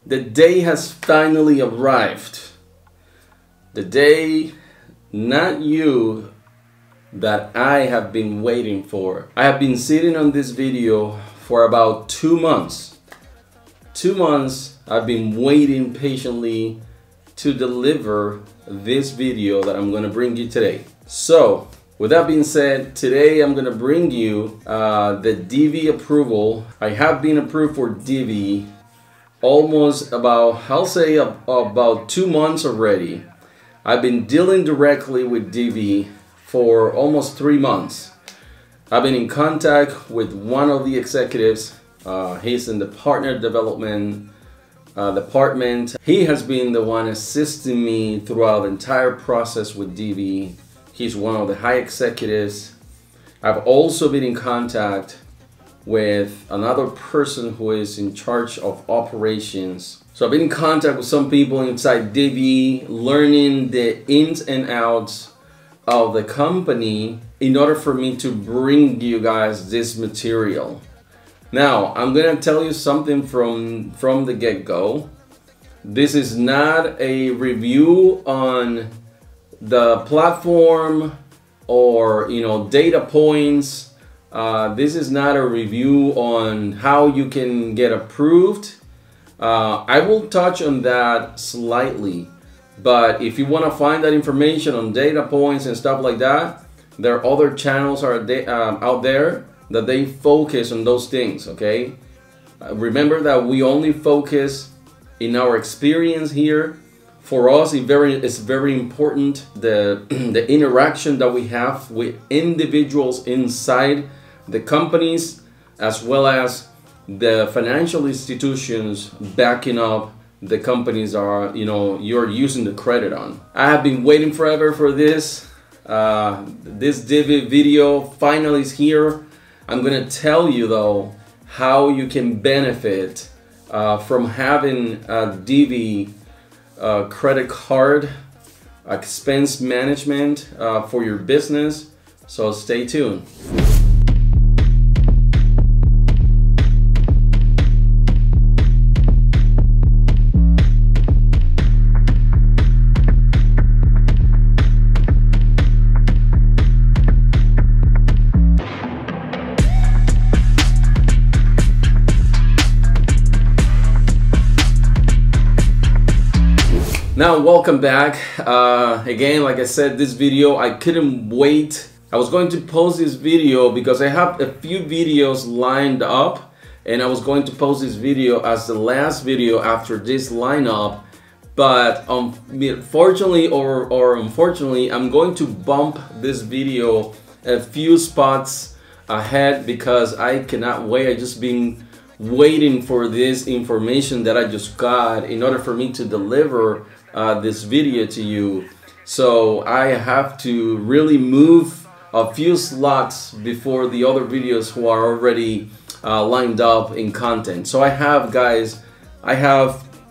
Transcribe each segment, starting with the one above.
The day has finally arrived. The day, not you, that I have been waiting for. I have been sitting on this video for about 2 months. 2 months I've been waiting patiently to deliver this video that I'm going to bring you today. So, with that being said, today I'm going to bring you the Divvy approval. I have been approved for Divvy almost about, I'll say about 2 months already. I've been dealing directly with Divvy for almost 3 months. I've been in contact with one of the executives. He's in the partner development department. He has been the one assisting me throughout the entire process with Divvy. He's one of the high executives. I've also been in contact with another person who is in charge of operations. So I've been in contact with some people inside Divvy, learning the ins and outs of the company in order for me to bring you guys this material. Now, I'm gonna tell you something from the get-go. This is not a review on the platform or data points. This is not a review on how you can get approved. I will touch on that slightly, but if you want to find that information on data points and stuff like that, there are other channels out there that they focus on those things, okay? Remember that we only focus in our experience here. For us, it's very important the interaction that we have with individuals inside the companies, as well as the financial institutions backing up the companies are you're using the credit on. I have been waiting forever for this. This Divvy video finally is here. I'm gonna tell you though how you can benefit from having a Divvy credit card expense management for your business. So stay tuned. Now, welcome back. Again, like I said, this video, I couldn't wait. I was going to post this video because I have a few videos lined up, and I was going to post this video as the last video after this lineup. But fortunately or unfortunately, I'm going to bump this video a few spots ahead because I cannot wait. I just been waiting for this information that I just got in order for me to deliver this video to you. So I have to really move a few slots before the other videos who are already lined up in content. So I have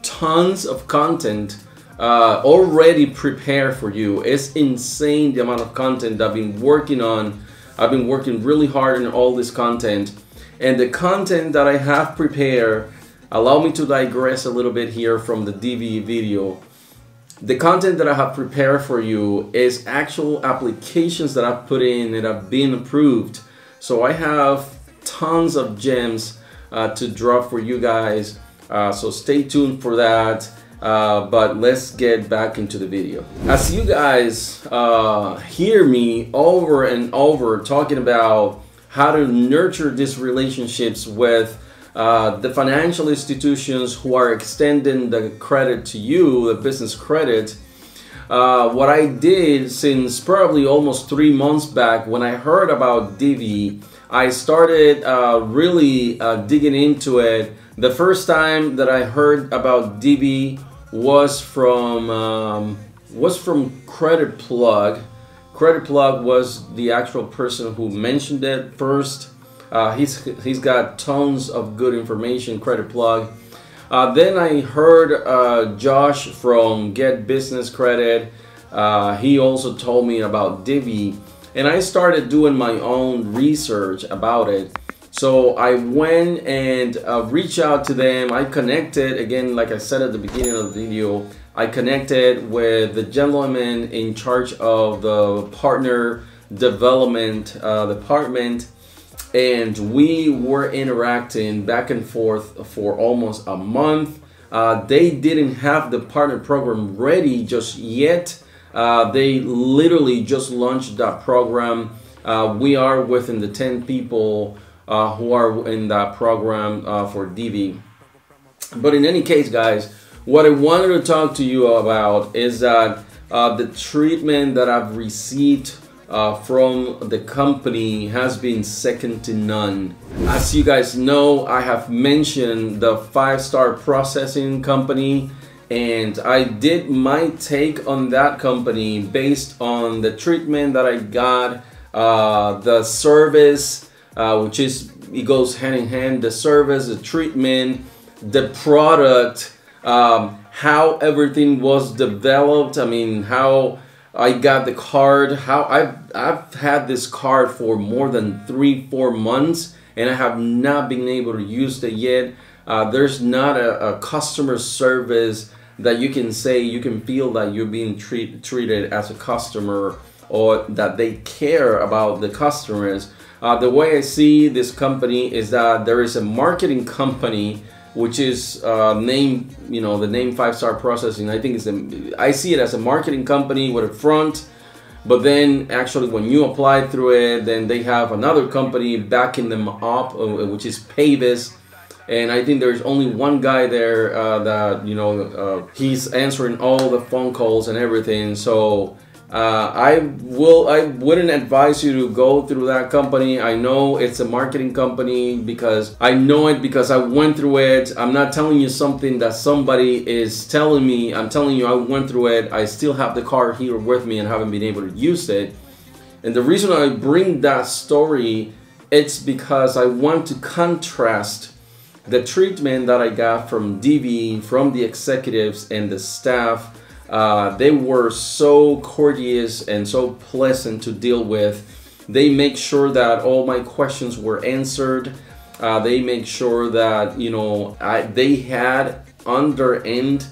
tons of content already prepared for you. It's insane the amount of content I've been working on. I've been working really hard on all this content, and the content that I have prepared, allow me to digress a little bit here from the Divvy video. The content that I have prepared for you is actual applications that I've put in and have been approved. So I have tons of gems to drop for you guys. So stay tuned for that. But let's get back into the video. As you guys hear me over and over talking about how to nurture these relationships with the financial institutions who are extending the credit to you, the business credit. What I did since probably almost 3 months back when I heard about Divvy, I started really digging into it. The first time that I heard about Divvy was from Credit Plug. Credit Plug was the actual person who mentioned it first. He's got tons of good information, Credit Plug. Then I heard Josh from Get Business Credit. He also told me about Divvy, and I started doing my own research about it. So I went and reached out to them. I connected, again, like I said at the beginning of the video, I connected with the gentleman in charge of the partner development department, and we were interacting back and forth for almost a month. They didn't have the partner program ready just yet. They literally just launched that program. We are within the 10 people who are in that program for Divvy. But in any case, guys, what I wanted to talk to you about is that the treatment that I've received from the company has been second to none. As you guys know, I have mentioned the 5-star processing company, and I did my take on that company based on the treatment that I got, the service, which is, it goes hand in hand, the service, the treatment, the product, how everything was developed. I mean, how I got the card, how I've had this card for more than 3-4 months, and I have not been able to use it yet. There's not a customer service that you can say, you can feel that you're being treated as a customer, or that they care about the customers. The way I see this company is that there is a marketing company, which is named, you know, the name 5-star processing. I think I see it as a marketing company with a front, but then actually when you apply through it, then they have another company backing them up, which is Pavis. And I think there's only one guy there that, you know, he's answering all the phone calls and everything. So I wouldn't advise you to go through that company. I know it's a marketing company because I know it, because I went through it. I'm not telling you something that somebody is telling me. I'm telling you I went through it. I still have the card here with me and haven't been able to use it. And the reason I bring that story, it's because I want to contrast the treatment that I got from Divvy, from the executives and the staff. They were so courteous and so pleasant to deal with. They make sure that all my questions were answered. They make sure that, you know, they had on their end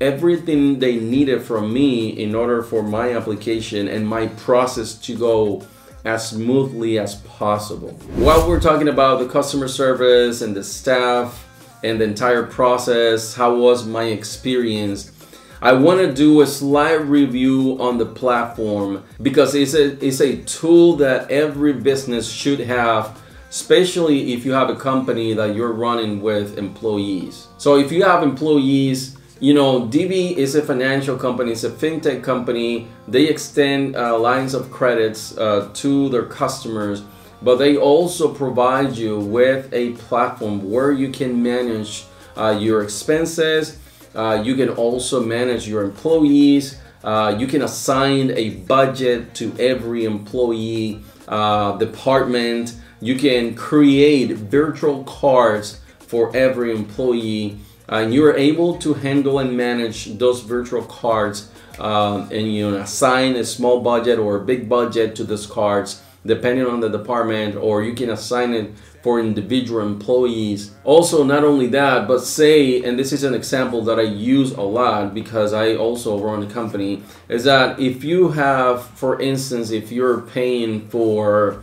everything they needed from me in order for my application and my process to go as smoothly as possible. While we're talking about the customer service and the staff and the entire process, how was my experience, I want to do a slight review on the platform, because it's a tool that every business should have, especially if you have a company that you're running with employees. So if you have employees, you know, Divvy is a financial company, it's a fintech company. They extend lines of credits to their customers, but they also provide you with a platform where you can manage your expenses. You can also manage your employees. You can assign a budget to every employee department. You can create virtual cards for every employee, and you're able to handle and manage those virtual cards, and you know, assign a small budget or a big budget to those cards depending on the department, or you can assign it for individual employees. Also, not only that, but say, and this is an example that I use a lot because I also run a company, is that if you have, for instance, if you're paying for,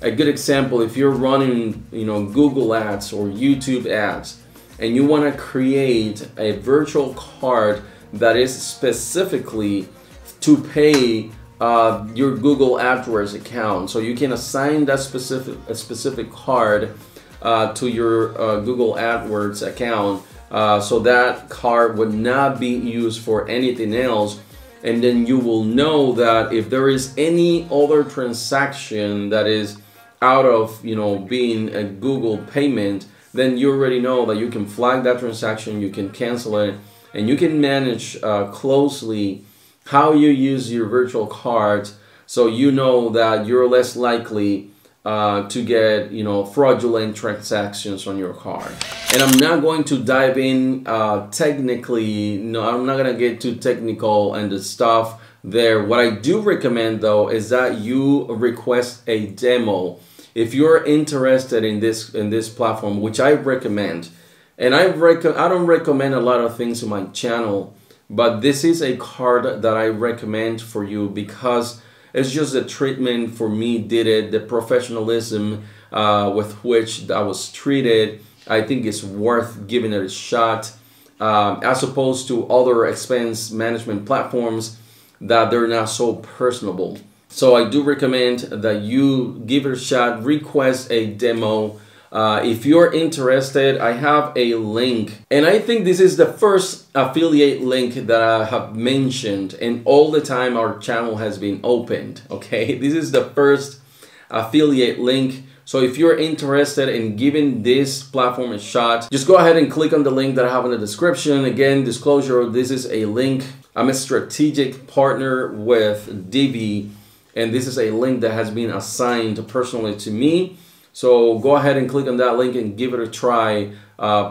a good example, if you're running, you know, Google ads or YouTube ads, and you want to create a virtual card that is specifically to pay your Google AdWords account, so you can assign that specific card to your Google AdWords account, so that card would not be used for anything else. And then you will know that if there is any other transaction that is out of, you know, being a Google payment, then you already know that you can flag that transaction, you can cancel it, and you can manage closely how you use your virtual cards, so you know that you're less likely to get, you know, fraudulent transactions on your card. And I'm not going to dive in technically, no, I'm not gonna get too technical and the stuff there. What I do recommend though is that you request a demo. if you're interested in this platform, which I recommend, and I don't recommend a lot of things on my channel, but this is a card that I recommend for you because it's just the treatment for me did it, the professionalism with which I was treated. I think it's worth giving it a shot, as opposed to other expense management platforms that they're not so personable. So I do recommend that you give it a shot, request a demo. If you're interested, I have a link, and I think this is the first affiliate link that I have mentioned, and all the time our channel has been opened, okay? This is the first affiliate link. So if you're interested in giving this platform a shot, just go ahead and click on the link that I have in the description. Again, disclosure, this is a link. I'm a strategic partner with Divvy, and this is a link that has been assigned personally to me. So go ahead and click on that link and give it a try.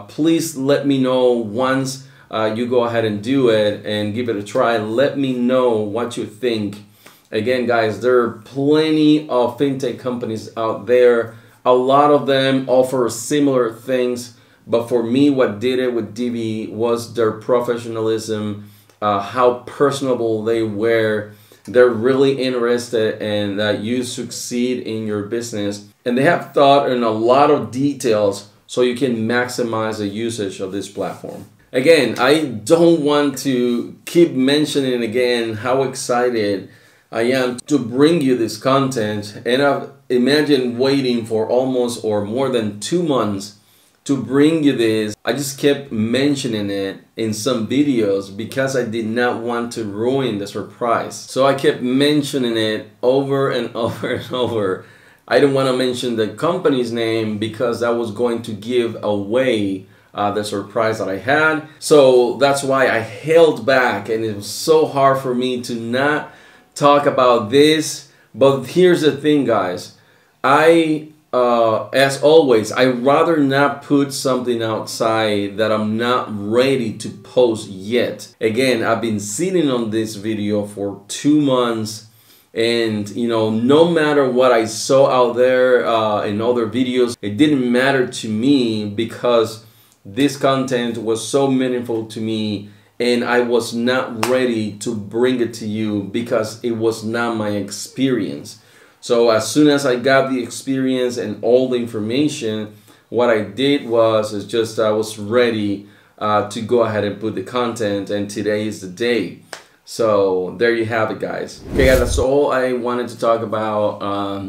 Please let me know once you go ahead and do it and give it a try. Let me know what you think. Again, guys, there are plenty of fintech companies out there. A lot of them offer similar things, but for me, what did it with Divvy was their professionalism, how personable they were. They're really interested in that you succeed in your business, and they have thought in a lot of details so you can maximize the usage of this platform. Again, I don't want to keep mentioning again how excited I am to bring you this content, and I've imagined waiting for almost or more than 2 months to bring you this. I just kept mentioning it in some videos because I did not want to ruin the surprise. So I kept mentioning it over and over and over. I didn't want to mention the company's name because that was going to give away the surprise that I had. So that's why I held back, and it was so hard for me to not talk about this. But here's the thing, guys. As always, I rather not put something outside that I'm not ready to post yet. Again, I've been sitting on this video for 2 months, and you know, no matter what I saw out there in other videos, it didn't matter to me because this content was so meaningful to me, and I was not ready to bring it to you because it was not my experience. So as soon as I got the experience and all the information, what I did was I was ready to go ahead and put the content, and today is the day. So there you have it, guys. Okay, guys, that's all I wanted to talk about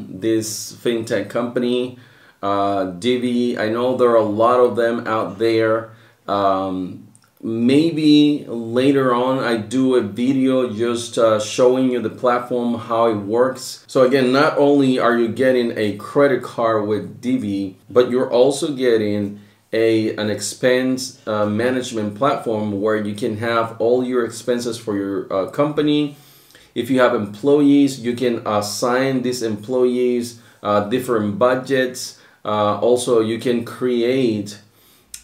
this fintech company, Divvy. I know there are a lot of them out there. Maybe later on I do a video just showing you the platform, how it works. So again, not only are you getting a credit card with Divvy, but you're also getting an expense management platform where you can have all your expenses for your company. If you have employees, you can assign these employees different budgets. Also, you can create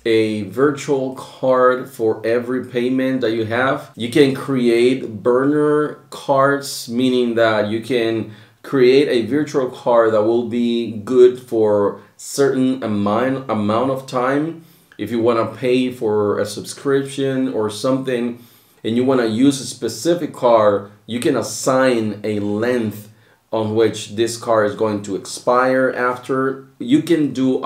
a virtual card for every payment that you have. You can create burner cards, meaning that you can create a virtual card that will be good for certain amount of time. If you want to pay for a subscription or something and you want to use a specific card, you can assign a length on which this card is going to expire after. You can do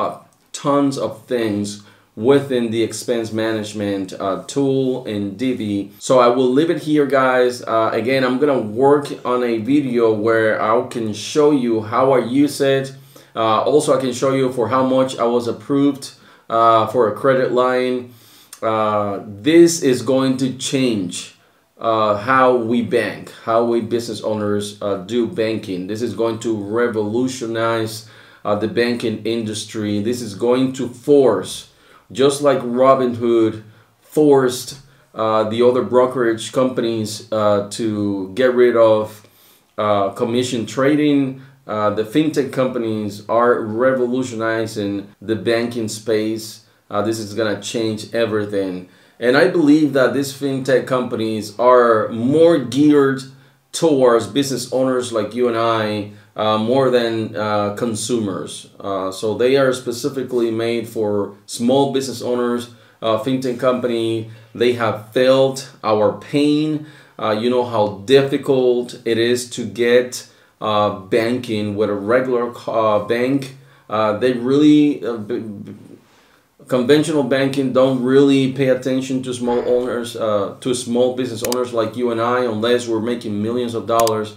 tons of things within the expense management tool in Divvy. So I will leave it here, guys. Again, I'm gonna work on a video where I can show you how I use it. Also, I can show you for how much I was approved for a credit line. This is going to change how we bank, how we business owners do banking. This is going to revolutionize the banking industry. This is going to force, just like Robinhood forced the other brokerage companies to get rid of commission trading, the fintech companies are revolutionizing the banking space. This is gonna change everything. And I believe that these fintech companies are more geared towards business owners like you and I more than consumers. So they are specifically made for small business owners. FinTech Company, they have felt our pain. You know how difficult it is to get banking with a regular bank. They really conventional banking don't really pay attention to small owners, to small business owners like you and I, unless we're making millions of dollars.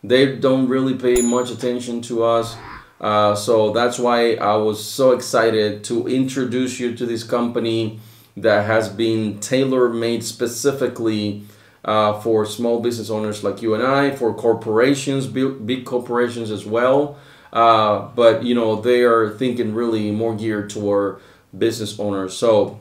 They don't really pay much attention to us. So that's why I was so excited to introduce you to this company that has been tailor-made specifically for small business owners like you and I, for corporations, big corporations as well. But you know, they are thinking really more geared toward business owners. So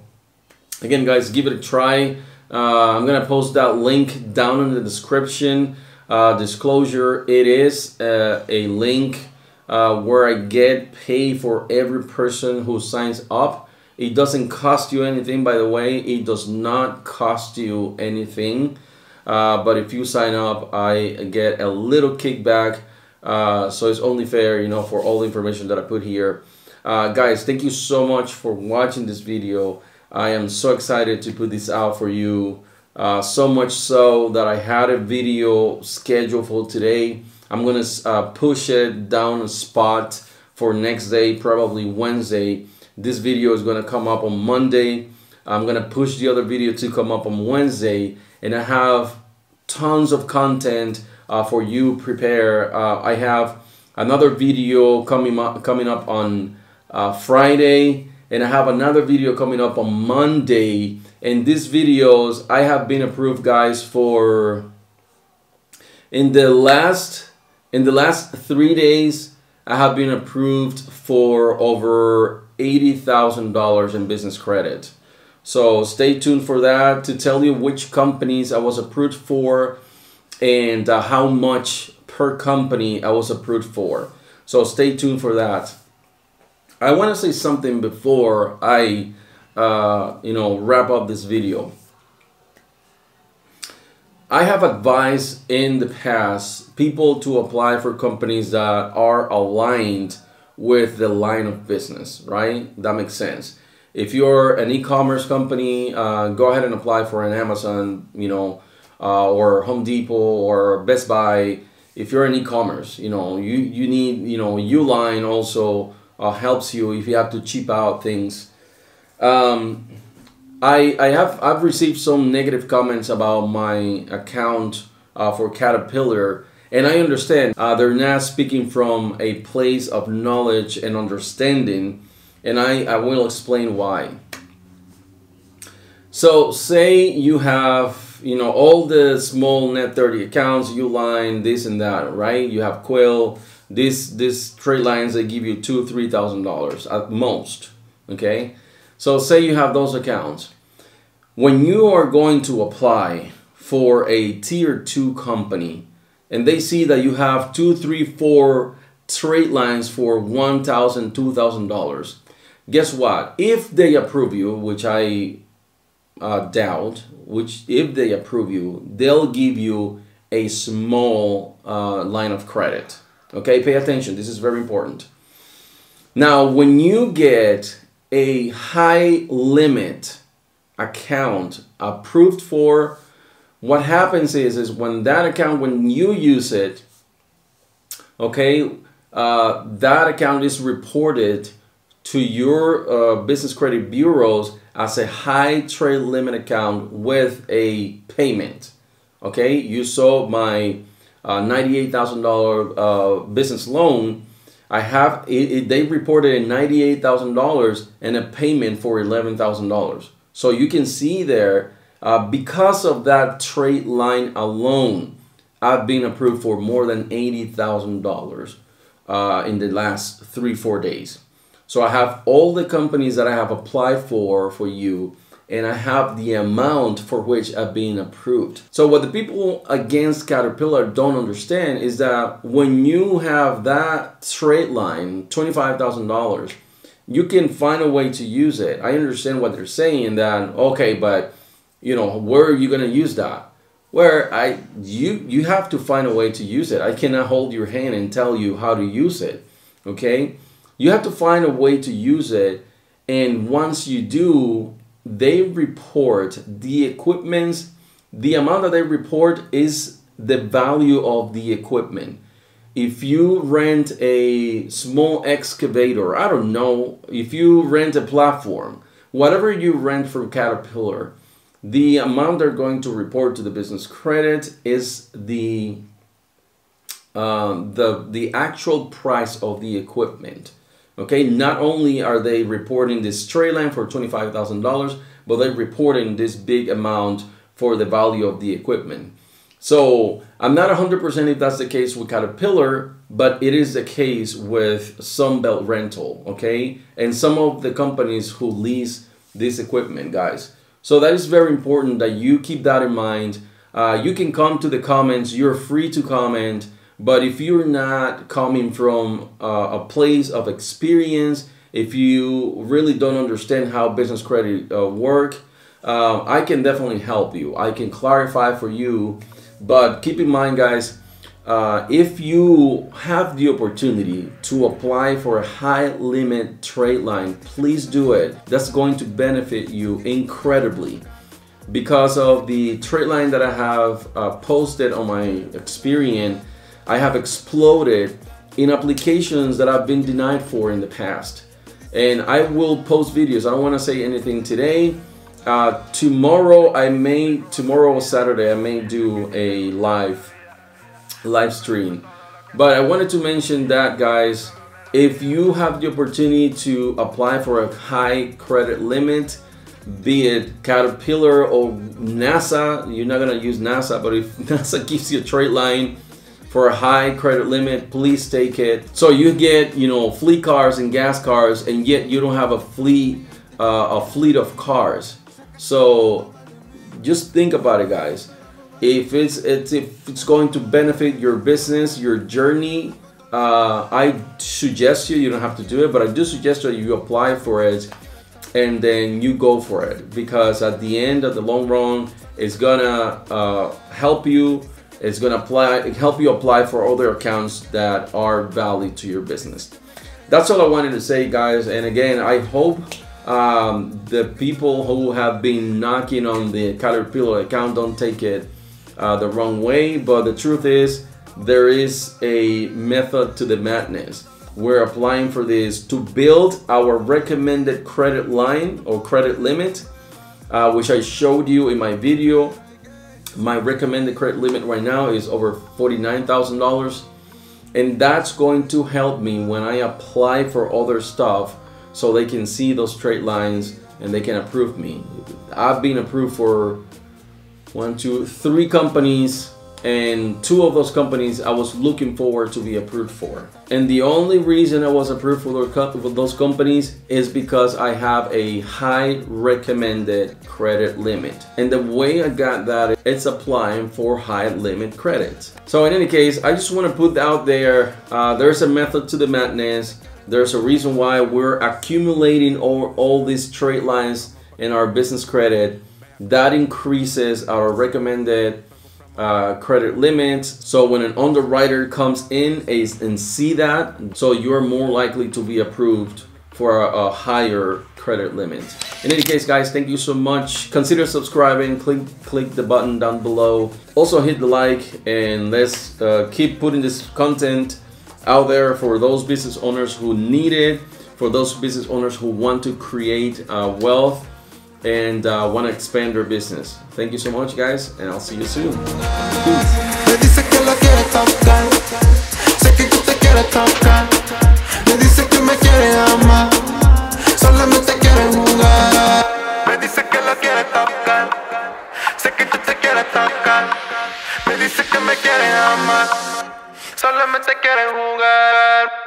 again, guys, give it a try. I'm gonna post that link down in the description. Disclosure, it is a link where I get paid for every person who signs up. It doesn't cost you anything, by the way. It does not cost you anything. But if you sign up, I get a little kickback. So it's only fair, you know, for all the information that I put here. Guys, thank you so much for watching this video. I am so excited to put this out for you. So much so that I had a video scheduled for today. I'm gonna push it down a spot for next day, probably Wednesday. This video is gonna come up on Monday. I'm gonna push the other video to come up on Wednesday, and I have tons of content for you prepare. I have another video coming up on Friday, and I have another video coming up on Monday. And these videos I have been approved, guys, for in the last 3 days I have been approved for over $80,000 in business credit. So stay tuned for that to tell you which companies I was approved for and how much per company I was approved for. So stay tuned for that. I want to say something before I you know, wrap up this video. I have advised in the past people to apply for companies that are aligned with the line of business, right? That makes sense. If you're an e-commerce company, go ahead and apply for an Amazon, you know, or Home Depot or Best Buy. If you're an e-commerce, you know, you need, you know, Uline also helps you if you have to cheap out things. I've received some negative comments about my account for Caterpillar, and I understand they're not speaking from a place of knowledge and understanding, and I will explain why. So say you have, you know, all the small net 30 accounts, Uline, this and that, right? You have Quill, this trade lines, they give you $2,000-$3,000 at most, okay? So say you have those accounts. When you are going to apply for a tier 2 company and they see that you have 2, 3, 4 trade lines for $1,000, $2,000, guess what? If they approve you, which I doubt, if they approve you, they'll give you a small line of credit. Okay, pay attention. This is very important. Now, when you get a high limit account approved for, what happens is when that account, when you use it, okay, that account is reported to your business credit bureaus as a high trade limit account with a payment. Okay, you saw my $98,000 business loan. I have they reported $98,000 and a payment for $11,000. So you can see there, because of that trade line alone, I've been approved for more than $80,000 in the last 3-4 days. So I have all the companies that I have applied for you, and I have the amount for which I've been approved. So what the people against Caterpillar don't understand is that when you have that trade line, $25,000, you can find a way to use it. I understand what they're saying, that, okay, but you know, where are you gonna use that? where you have to find a way to use it. I cannot hold your hand and tell you how to use it. Okay, you have to find a way to use it, and once you do, they report the equipment. The amount that they report is the value of the equipment. If you rent a small excavator, I don't know, if you rent a platform, whatever you rent from Caterpillar, the amount they're going to report to the business credit is the actual price of the equipment. Okay, not only are they reporting this straight line for $25,000, but they're reporting this big amount for the value of the equipment. So I'm not 100% if that's the case with Caterpillar, but it is the case with Sunbelt Rental, okay? And some of the companies who lease this equipment, guys. So that is very important that you keep that in mind. You can come to the comments, you're free to comment, but if you're not coming from a place of experience, if you really don't understand how business credit work, I can definitely help you. I can clarify for you. But keep in mind, guys, if you have the opportunity to apply for a high limit trade line, please do it. That's going to benefit you incredibly. Because of the trade line that I have posted on my Experian, I have exploded in applications that I've been denied for in the past. And I will post videos. I don't want to say anything today. Tomorrow Saturday, I may do a live stream. But I wanted to mention that, guys, if you have the opportunity to apply for a high credit limit, be it Caterpillar or NASA, you're not gonna use NASA, but if NASA gives you a trade line for a high credit limit, please take it. So you get, fleet cars and gas cars, and yet you don't have a fleet of cars. So just think about it, guys. If it's going to benefit your business, your journey, I suggest you don't have to do it, but I do suggest that you apply for it and then you go for it, because at the end of the long run, it's gonna help you. It's gonna help you apply for other accounts that are valid to your business. That's all I wanted to say, guys. And again, I hope the people who have been knocking on the Caterpillar account don't take it the wrong way. But the truth is, there is a method to the madness. We're applying for this to build our recommended credit line or credit limit, which I showed you in my video. My recommended credit limit right now is over $49,000, and that's going to help me when I apply for other stuff, so they can see those trade lines and they can approve me. I've been approved for 3 companies, and 2 of those companies I was looking forward to be approved for. And the only reason I was approved for those companies is because I have a high recommended credit limit. And the way I got that, it's applying for high limit credits. So in any case, I just want to put out there, there's a method to the madness. There's a reason why we're accumulating all these trade lines in our business credit. That increases our recommended credit limits. So when an underwriter comes in and see that, so you're more likely to be approved for a higher credit limit. In any case, guys, thank you so much. Consider subscribing, click the button down below. Also hit the like, and let's keep putting this content out there for those business owners who need it, for those business owners who want to create wealth and want to expand their business. Thank you so much, guys, and I'll see you soon. Solamente quieren jugar.